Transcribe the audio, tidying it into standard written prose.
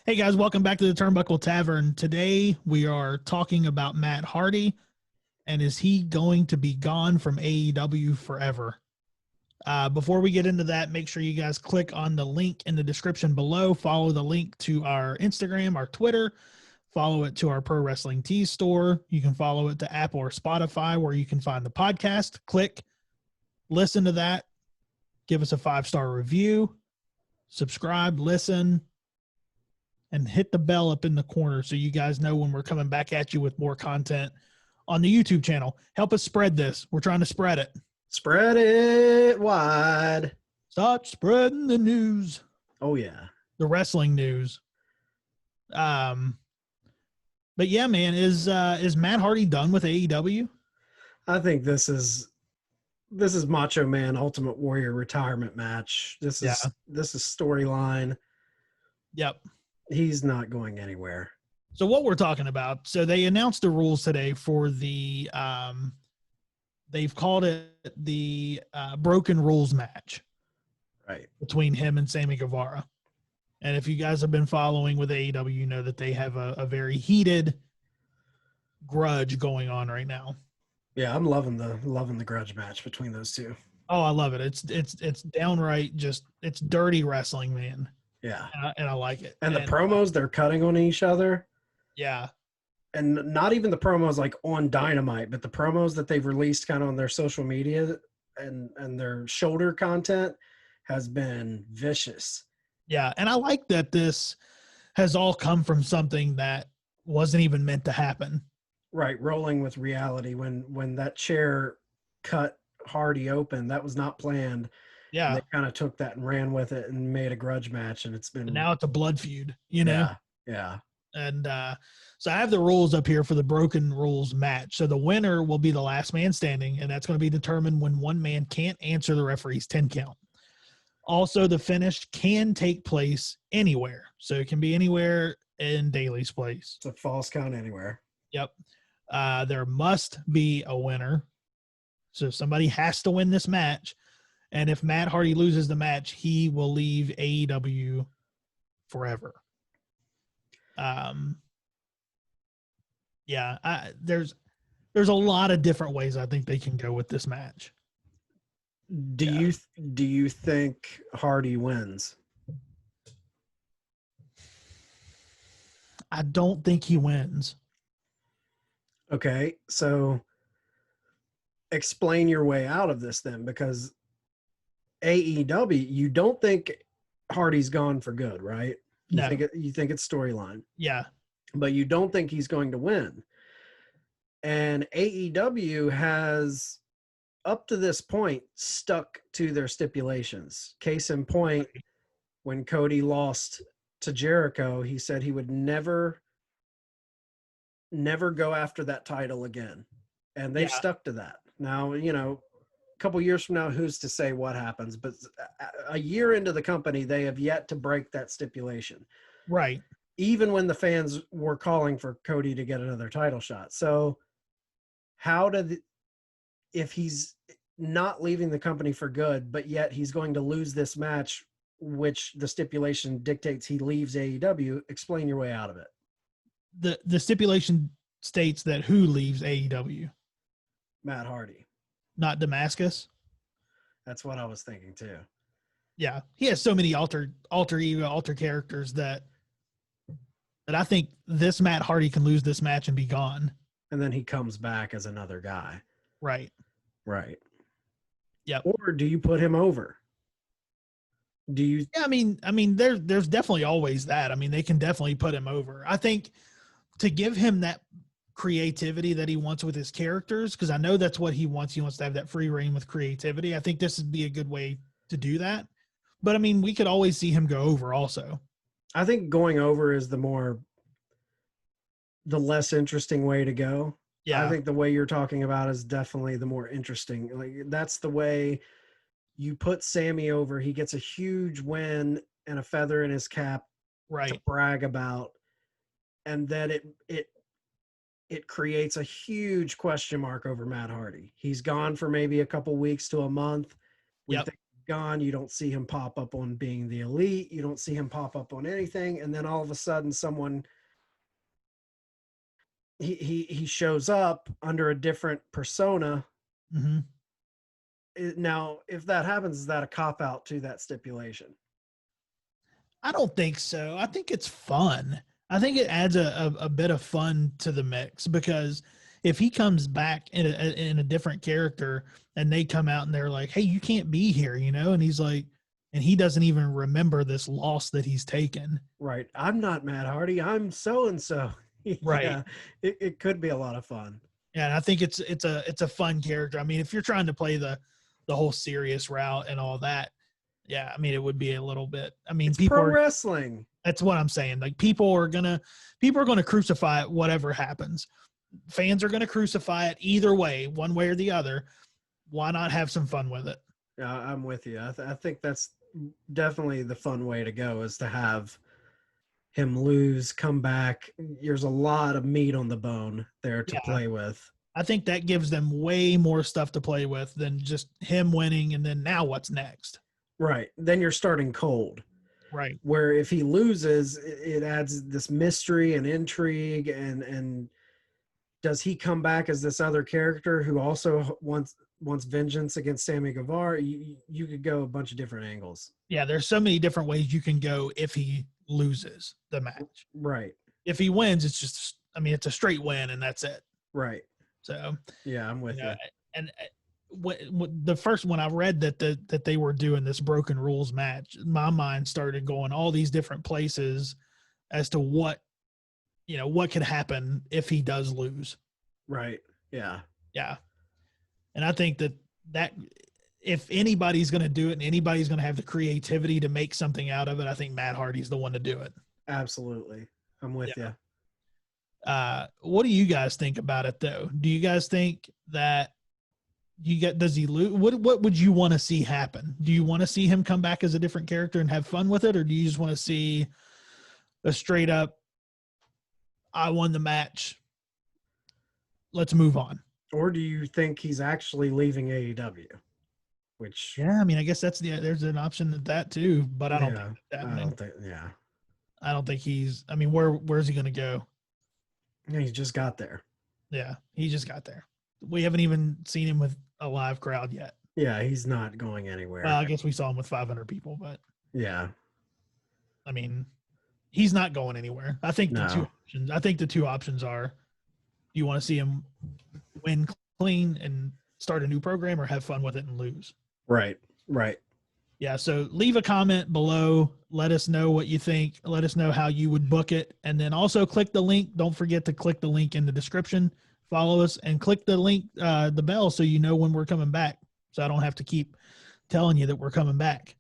Hey guys, welcome back to the Turnbuckle Tavern. Today we are talking about Matt Hardy, and is he going to be gone from AEW forever? Before we get into that, make sure you guys click on the link in the description below. Follow the link to our Instagram, our Twitter. Follow it to our Pro Wrestling Tees store. You can follow it to Apple or Spotify, where you can find the podcast. Click, listen to that. Give us a 5-star review. Subscribe, listen, and hit the bell up in the corner so you guys know when we're coming back at you with more content on the YouTube channel. Help us spread this. We're trying to spread it. Spread it wide. Start spreading the news. Oh, yeah. The wrestling news. But yeah, man, is Matt Hardy done with AEW? I think this is Macho Man Ultimate Warrior retirement match. This is storyline. Yep. He's not going anywhere. So what we're talking about, so they announced the rules today for the they've called it the Broken Rules match. Right. Between him and Sammy Guevara. And if you guys have been following with AEW, you know that they have a very heated grudge going on right now. Yeah, I'm loving the grudge match between those two. Oh, I love it. It's downright it's dirty wrestling, man. Yeah. And I like it. And the promos they're cutting on each other. Yeah. And not even the promos like on Dynamite, but the promos that they've released kind of on their social media and their shoulder content has been vicious. Yeah. And I like that this has all come from something that wasn't even meant to happen. Right. Rolling with reality. When that chair cut Hardy open, that was not planned. Yeah. And they kind of took that and ran with it and made a grudge match, and it's been. And now it's a blood feud, you know? Yeah. And so I have the rules up here for the Broken Rules match. So the winner will be the last man standing, and that's going to be determined when one man can't answer the referee's 10 count. Also, the finish can take place anywhere. So it can be anywhere in Daly's place. It's a false count anywhere. Yep. There must be a winner. So somebody has to win this match. And if Matt Hardy loses the match, he will leave AEW forever. There's a lot of different ways I think they can go with this match. Do you think Hardy wins? I don't think he wins. Okay, so explain your way out of this then, because AEW, you don't think Hardy's gone for good, right? You think it's storyline. Yeah. But you don't think he's going to win. And AEW has, up to this point, stuck to their stipulations. Case in point, when Cody lost to Jericho, he said he would never go after that title again. And they've stuck to that. Now, a couple years from now, who's to say what happens? But a year into the company, they have yet to break that stipulation. Right. Even when the fans were calling for Cody to get another title shot. So if he's not leaving the company for good, but yet he's going to lose this match, which the stipulation dictates he leaves AEW, explain your way out of it. The stipulation states that who leaves AEW? Matt Hardy. Not Damascus? That's what I was thinking too. Yeah. He has so many alter characters that I think this Matt Hardy can lose this match and be gone. And then he comes back as another guy. Right. Right. Yep. Or do you put him over? Do you? Yeah, I mean, there's definitely always that. I mean, they can definitely put him over. I think to give him that creativity that he wants with his characters, because I know that's what he wants. He wants to have that free reign with creativity. I think this would be a good way to do that. But I mean, we could always see him go over also. I think going over is the less interesting way to go. Yeah. I think the way you're talking about is definitely the more interesting. Like, that's the way you put Sammy over. He gets a huge win and a feather in his cap to brag about. And then it creates a huge question mark over Matt Hardy. He's gone for maybe a couple weeks to a month. We think gone. You don't see him pop up on Being the Elite. You don't see him pop up on anything. And then all of a sudden someone he shows up under a different persona. Mm-hmm. Now, if that happens, is that a cop out to that stipulation? I don't think so. I think it's fun. I think it adds a bit of fun to the mix, because if he comes back in a different character and they come out and they're like, hey, you can't be here, and he's like, and he doesn't even remember this loss that he's taken. Right. I'm not Matt Hardy. I'm so-and-so. Right. Yeah, it could be a lot of fun. Yeah, and I think it's a fun character. I mean, if you're trying to play the whole serious route and all that, yeah, I mean, it would be a little bit. I mean, it's pro wrestling. That's what I'm saying. Like, people are gonna crucify it, whatever happens. Fans are gonna crucify it either way, one way or the other. Why not have some fun with it? Yeah, I'm with you. I think that's definitely the fun way to go, is to have him lose, come back. There's a lot of meat on the bone there to play with. I think that gives them way more stuff to play with than just him winning and then now what's next. Right. Then you're starting cold. Right. Where if he loses, it adds this mystery and intrigue, and does he come back as this other character who also wants vengeance against Sammy Guevara? You could go a bunch of different angles. Yeah, there's so many different ways you can go if he loses the match. Right. If he wins, it's just, I mean, it's a straight win and that's it. Right. So, yeah, I'm with you. And the first when I read that they were doing this broken rules match, my mind started going all these different places as to what could happen if he does lose. Right. Yeah. Yeah. And I think that if anybody's going to do it and anybody's going to have the creativity to make something out of it, I think Matt Hardy's the one to do it. Absolutely. I'm with you. What do you guys think about it, though? Do you guys think that does he lose? What would you want to see happen? Do you want to see him come back as a different character and have fun with it? Or do you just want to see a straight up, I won the match, let's move on? Or do you think he's actually leaving AEW? Which, yeah, I mean, I guess there's an option at that too, but I don't think that's happening. I don't think he's, I mean, where's he going to go? Yeah, he just got there. Yeah, he just got there. We haven't even seen him with a live crowd yet. Yeah, he's not going anywhere. Well, I guess we saw him with 500 people, but yeah, I mean, he's not going anywhere. I think the two options are: do you want to see him win clean and start a new program, or have fun with it and lose? Right. Right. Yeah, so leave a comment below. Let us know what you think. Let us know how you would book it. And then also click the link. Don't forget to click the link in the description. Follow us and click the link, the bell, so you know when we're coming back. So I don't have to keep telling you that we're coming back.